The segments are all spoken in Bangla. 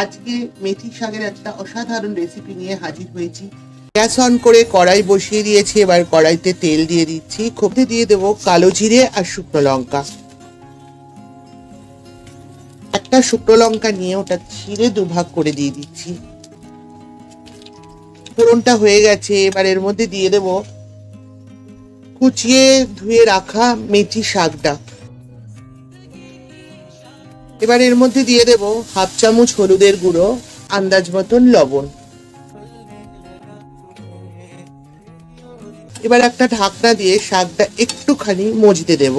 আজকে মেথি শাকের একটা অসাধারণ রেসিপি নিয়ে হাজির হয়েছি। গ্যাস অন করে কড়াই বসিয়ে দিয়েছি। এবার কড়াইতে তেল দিয়ে দিচ্ছি। খোপে দিয়ে দেবো কালো জিরে আর শুকনো লঙ্কা। একটা শুকনো লঙ্কা নিয়ে ওটা ছিঁড়ে দুভাগ করে দিয়ে দিচ্ছি। ফোড়নটা হয়ে গেছে। এবার এর মধ্যে দিয়ে দেবো কুচিয়ে ধুয়ে রাখা মেথি শাকটা। এবার এর মধ্যে দিয়ে দেবো হাফ চামচ হলুদের গুঁড়ো, আন্দাজ মতন লবণ। এবার একটা ঢাকনা দিয়ে শাকটা একটুখানি মজতে দেব।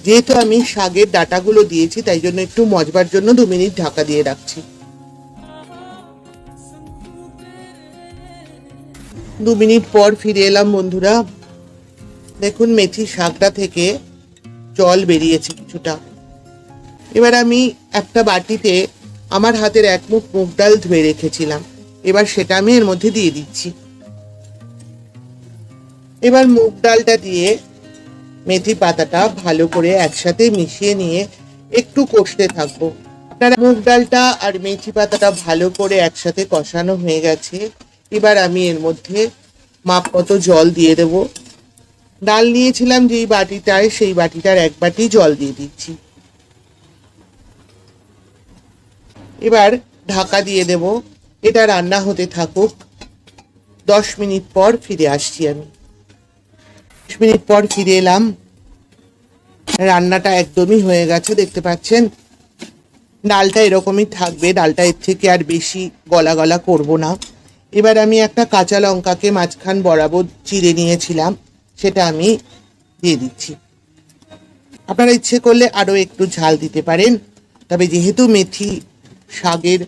যেহেতু আমি শাকের ডাঁটাগুলো দিয়েছি তাই জন্য একটু মজবার জন্য 2 মিনিট ঢাকা দিয়ে রাখছি। 2 মিনিট পর ফিরে এলাম বন্ধুরা। দেখুন মেথি শাকটা থেকে জল বেরিয়েছে কিছুটা। এবার আমি একটা বাটিতে আমার হাতের 1 মুঠ মুগ ডাল ধুয়ে রেখেছিলাম, এবার সেটা আমি এর মধ্যে দিয়ে দিচ্ছি। এবার মুগ ডালটা দিয়ে মেথি পাতাটা ভালো করে একসাথে মিশিয়ে নিয়ে একটু কষতে থাকবো। আপনারা মুগ ডালটা আর মেথি পাতাটা ভালো করে একসাথে কষানো হয়ে গেছে। এবার আমি এর মধ্যে মাপ মতো জল দিয়ে দেব। ডাল নিয়েছিলাম যেই বাটিটায়, সেই বাটিটার 1 বাটি জল দিয়ে দিচ্ছি। এবার ঢাকা দিয়ে দেব। এটা রান্না হতে থাকুক। 10 মিনিট পর ফিরে আসছি আমি। 10 মিনিট পর ফিরে এলাম। রান্নাটা একদমই হয়ে গেছে, দেখতে পাচ্ছেন। ডালটা এরকমই থাকবে, ডালটা এর থেকে আর বেশি গলা গলা করব না। এবার আমি একটা কাঁচা লঙ্কাকে মাঝখান বরাবর চিড়ে নিয়েছিলাম, সেটা আমি দিয়ে দিচ্ছি। আপনারা ইচ্ছে করলে আরও একটু ঝাল দিতে পারেন, তবে যেহেতু মেথি শাকের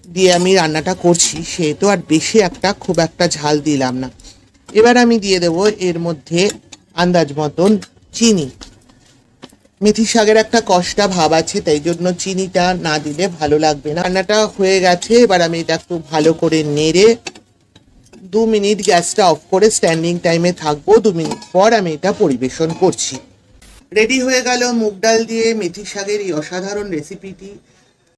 দিয়ে আমি রান্নাটা করছি সেহেতু আর বেশি খুব একটা ঝাল দিলাম না। এবার আমি দিয়ে দেবো এর মধ্যে আন্দাজ মতন চিনি। মেথি শাকের একটা কষ্টা ভাব আছে, তাই জন্য চিনিটা না দিলে ভালো লাগবে না। রান্নাটা হয়ে গেছে। এবার আমি এটা একটু ভালো করে নেড়ে 2 মিনিট গ্যাসটা অফ করে স্ট্যান্ডিং টাইমে থাকবো। 2 মিনিট পর আমি এটা পরিবেশন করছি। রেডি হয়ে গেল মুগ ডাল দিয়ে মেথি শাকের এই অসাধারণ রেসিপিটি।